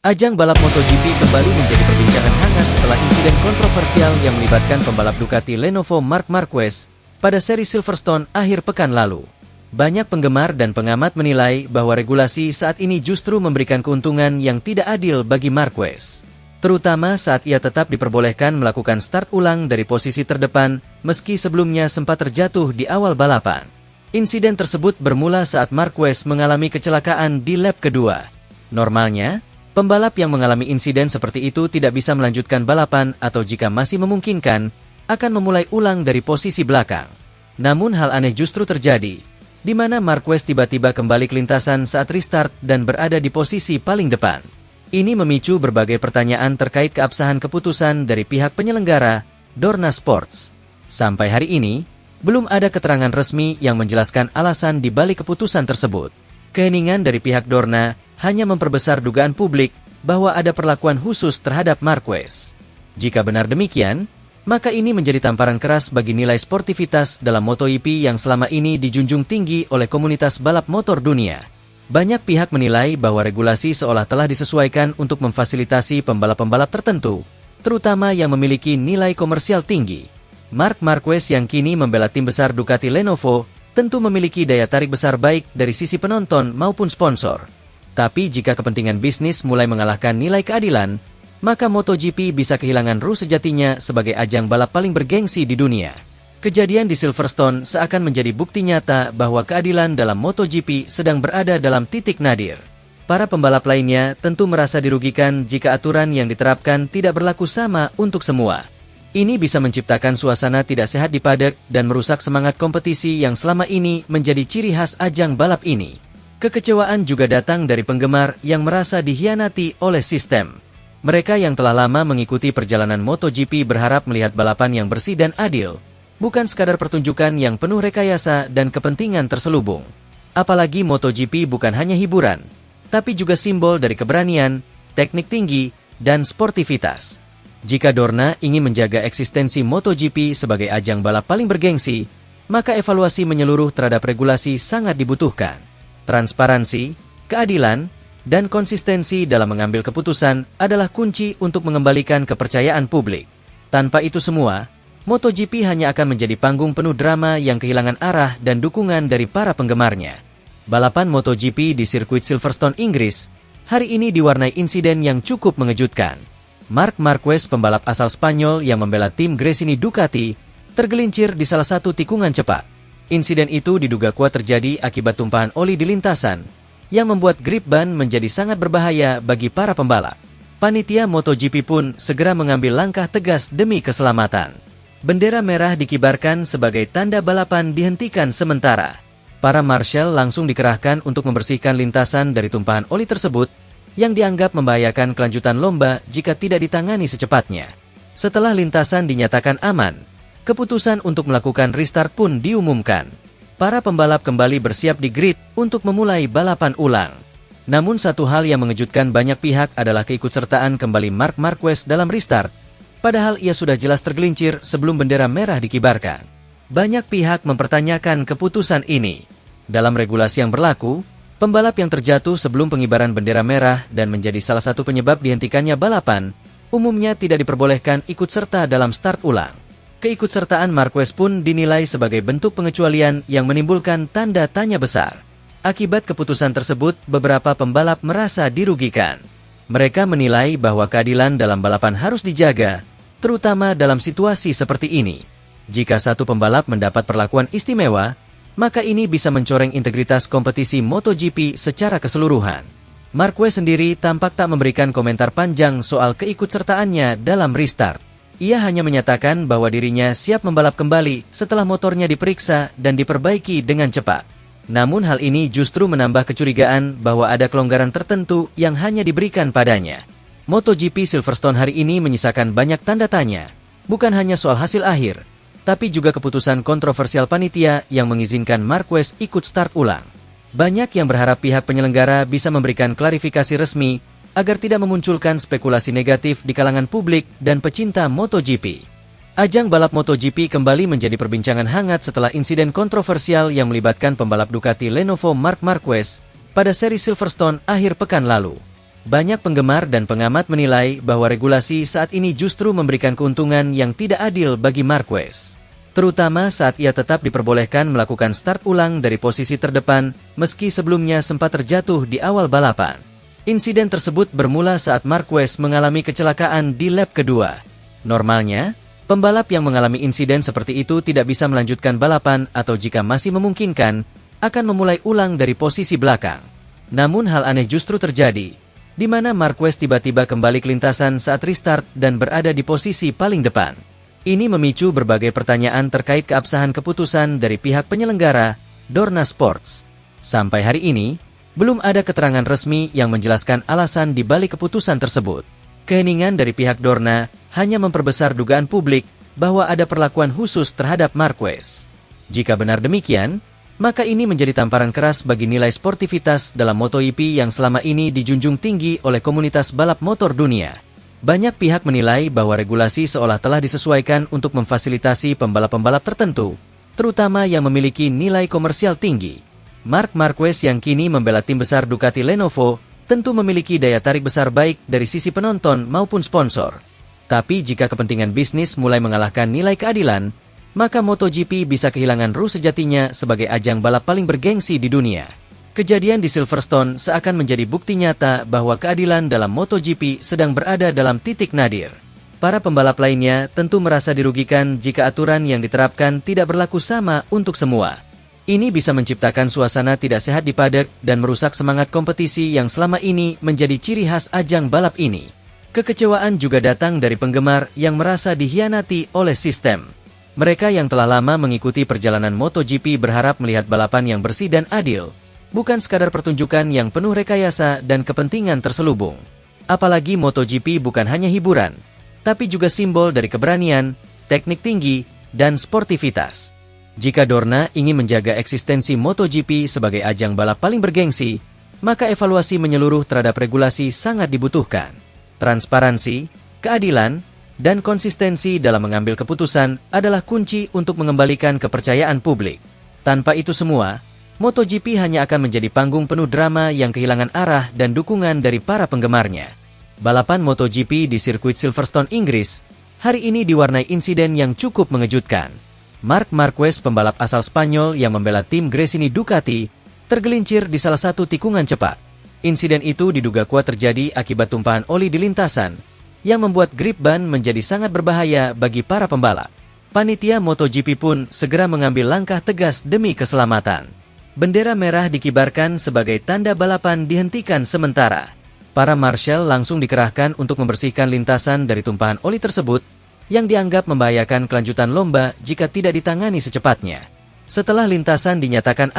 Ajang balap MotoGP kembali menjadi perbincangan hangat setelah insiden kontroversial yang melibatkan pembalap Ducati Lenovo Marc Marquez pada seri Silverstone akhir pekan lalu. Banyak penggemar dan pengamat menilai bahwa regulasi saat ini justru memberikan keuntungan yang tidak adil bagi Marquez. Terutama saat ia tetap diperbolehkan melakukan start ulang dari posisi terdepan meski sebelumnya sempat terjatuh di awal balapan. Insiden tersebut bermula saat Marquez mengalami kecelakaan di lap kedua. Normalnya, pembalap yang mengalami insiden seperti itu tidak bisa melanjutkan balapan atau jika masih memungkinkan, akan memulai ulang dari posisi belakang. Namun hal aneh justru terjadi, di mana Marquez tiba-tiba kembali ke lintasan saat restart dan berada di posisi paling depan. Ini memicu berbagai pertanyaan terkait keabsahan keputusan dari pihak penyelenggara, Dorna Sports. Sampai hari ini, belum ada keterangan resmi yang menjelaskan alasan di balik keputusan tersebut. Keheningan dari pihak Dorna hanya memperbesar dugaan publik bahwa ada perlakuan khusus terhadap Marquez. Jika benar demikian, maka ini menjadi tamparan keras bagi nilai sportivitas dalam MotoGP yang selama ini dijunjung tinggi oleh komunitas balap motor dunia. Banyak pihak menilai bahwa regulasi seolah telah disesuaikan untuk memfasilitasi pembalap-pembalap tertentu, terutama yang memiliki nilai komersial tinggi. Marc Marquez yang kini membela tim besar Ducati Lenovo tentu memiliki daya tarik besar baik dari sisi penonton maupun sponsor. Tapi jika kepentingan bisnis mulai mengalahkan nilai keadilan, maka MotoGP bisa kehilangan ruh sejatinya sebagai ajang balap paling bergengsi di dunia. Kejadian di Silverstone seakan menjadi bukti nyata bahwa keadilan dalam MotoGP sedang berada dalam titik nadir. Para pembalap lainnya tentu merasa dirugikan jika aturan yang diterapkan tidak berlaku sama untuk semua. Ini bisa menciptakan suasana tidak sehat di paddock dan merusak semangat kompetisi yang selama ini menjadi ciri khas ajang balap ini. Kekecewaan juga datang dari penggemar yang merasa dikhianati oleh sistem. Mereka yang telah lama mengikuti perjalanan MotoGP berharap melihat balapan yang bersih dan adil, bukan sekadar pertunjukan yang penuh rekayasa dan kepentingan terselubung. Apalagi MotoGP bukan hanya hiburan, tapi juga simbol dari keberanian, teknik tinggi, dan sportivitas. Jika Dorna ingin menjaga eksistensi MotoGP sebagai ajang balap paling bergengsi, maka evaluasi menyeluruh terhadap regulasi sangat dibutuhkan. Transparansi, keadilan, dan konsistensi dalam mengambil keputusan adalah kunci untuk mengembalikan kepercayaan publik. Tanpa itu semua, MotoGP hanya akan menjadi panggung penuh drama yang kehilangan arah dan dukungan dari para penggemarnya. Balapan MotoGP di sirkuit Silverstone, Inggris, hari ini diwarnai insiden yang cukup mengejutkan. Marc Marquez, pembalap asal Spanyol yang membela tim Gresini Ducati, tergelincir di salah satu tikungan cepat. Insiden itu diduga kuat terjadi akibat tumpahan oli di lintasan, yang membuat grip ban menjadi sangat berbahaya bagi para pembalap. Panitia MotoGP pun segera mengambil langkah tegas demi keselamatan. Bendera merah dikibarkan sebagai tanda balapan dihentikan sementara. Para marshal langsung dikerahkan untuk membersihkan lintasan dari tumpahan oli tersebut, yang dianggap membahayakan kelanjutan lomba jika tidak ditangani secepatnya. Setelah lintasan dinyatakan aman, keputusan untuk melakukan restart pun diumumkan. Para pembalap kembali bersiap di grid untuk memulai balapan ulang. Namun satu hal yang mengejutkan banyak pihak adalah keikutsertaan kembali Marc Marquez dalam restart, padahal ia sudah jelas tergelincir sebelum bendera merah dikibarkan. Banyak pihak mempertanyakan keputusan ini. Dalam regulasi yang berlaku, pembalap yang terjatuh sebelum pengibaran bendera merah dan menjadi salah satu penyebab dihentikannya balapan, umumnya tidak diperbolehkan ikut serta dalam start ulang. Keikutsertaan Marquez pun dinilai sebagai bentuk pengecualian yang menimbulkan tanda tanya besar. Akibat keputusan tersebut, beberapa pembalap merasa dirugikan. Mereka menilai bahwa keadilan dalam balapan harus dijaga, terutama dalam situasi seperti ini. Jika satu pembalap mendapat perlakuan istimewa, maka ini bisa mencoreng integritas kompetisi MotoGP secara keseluruhan. Marquez sendiri tampak tak memberikan komentar panjang soal keikutsertaannya dalam restart. Ia hanya menyatakan bahwa dirinya siap membalap kembali setelah motornya diperiksa dan diperbaiki dengan cepat. Namun hal ini justru menambah kecurigaan bahwa ada kelonggaran tertentu yang hanya diberikan padanya. MotoGP Silverstone hari ini menyisakan banyak tanda tanya, bukan hanya soal hasil akhir, tapi juga keputusan kontroversial panitia yang mengizinkan Marquez ikut start ulang. Banyak yang berharap pihak penyelenggara bisa memberikan klarifikasi resmi agar tidak memunculkan spekulasi negatif di kalangan publik dan pecinta MotoGP. Ajang balap MotoGP kembali menjadi perbincangan hangat setelah insiden kontroversial yang melibatkan pembalap Ducati Lenovo Marc Marquez pada seri Silverstone akhir pekan lalu. Banyak penggemar dan pengamat menilai bahwa regulasi saat ini justru memberikan keuntungan yang tidak adil bagi Marquez. Terutama saat ia tetap diperbolehkan melakukan start ulang dari posisi terdepan meski sebelumnya sempat terjatuh di awal balapan. Insiden tersebut bermula saat Marquez mengalami kecelakaan di lap kedua. Normalnya, pembalap yang mengalami insiden seperti itu tidak bisa melanjutkan balapan atau jika masih memungkinkan, akan memulai ulang dari posisi belakang. Namun hal aneh justru terjadi, di mana Marquez tiba-tiba kembali ke lintasan saat restart dan berada di posisi paling depan. Ini memicu berbagai pertanyaan terkait keabsahan keputusan dari pihak penyelenggara, Dorna Sports. Sampai hari ini, belum ada keterangan resmi yang menjelaskan alasan di balik keputusan tersebut. Keheningan dari pihak Dorna hanya memperbesar dugaan publik bahwa ada perlakuan khusus terhadap Marquez. Jika benar demikian, maka ini menjadi tamparan keras bagi nilai sportivitas dalam MotoGP yang selama ini dijunjung tinggi oleh komunitas balap motor dunia. Banyak pihak menilai bahwa regulasi seolah telah disesuaikan untuk memfasilitasi pembalap-pembalap tertentu, terutama yang memiliki nilai komersial tinggi. Marc Marquez yang kini membela tim besar Ducati Lenovo tentu memiliki daya tarik besar baik dari sisi penonton maupun sponsor. Tapi jika kepentingan bisnis mulai mengalahkan nilai keadilan, maka MotoGP bisa kehilangan ruh sejatinya sebagai ajang balap paling bergengsi di dunia. Kejadian di Silverstone seakan menjadi bukti nyata bahwa keadilan dalam MotoGP sedang berada dalam titik nadir. Para pembalap lainnya tentu merasa dirugikan jika aturan yang diterapkan tidak berlaku sama untuk semua. Ini bisa menciptakan suasana tidak sehat di paddock dan merusak semangat kompetisi yang selama ini menjadi ciri khas ajang balap ini. Kekecewaan juga datang dari penggemar yang merasa dikhianati oleh sistem. Mereka yang telah lama mengikuti perjalanan MotoGP berharap melihat balapan yang bersih dan adil, bukan sekadar pertunjukan yang penuh rekayasa dan kepentingan terselubung. Apalagi MotoGP bukan hanya hiburan, tapi juga simbol dari keberanian, teknik tinggi, dan sportivitas. Jika Dorna ingin menjaga eksistensi MotoGP sebagai ajang balap paling bergengsi, maka evaluasi menyeluruh terhadap regulasi sangat dibutuhkan. Transparansi, keadilan, dan konsistensi dalam mengambil keputusan adalah kunci untuk mengembalikan kepercayaan publik. Tanpa itu semua, MotoGP hanya akan menjadi panggung penuh drama yang kehilangan arah dan dukungan dari para penggemarnya. Balapan MotoGP di sirkuit Silverstone, Inggris, hari ini diwarnai insiden yang cukup mengejutkan. Marc Marquez, pembalap asal Spanyol yang membela tim Gresini Ducati, tergelincir di salah satu tikungan cepat. Insiden itu diduga kuat terjadi akibat tumpahan oli di lintasan, yang membuat grip ban menjadi sangat berbahaya bagi para pembalap. Panitia MotoGP pun segera mengambil langkah tegas demi keselamatan. Bendera merah dikibarkan sebagai tanda balapan dihentikan sementara. Para marshal langsung dikerahkan untuk membersihkan lintasan dari tumpahan oli tersebut, yang dianggap membahayakan kelanjutan lomba jika tidak ditangani secepatnya. Setelah lintasan dinyatakan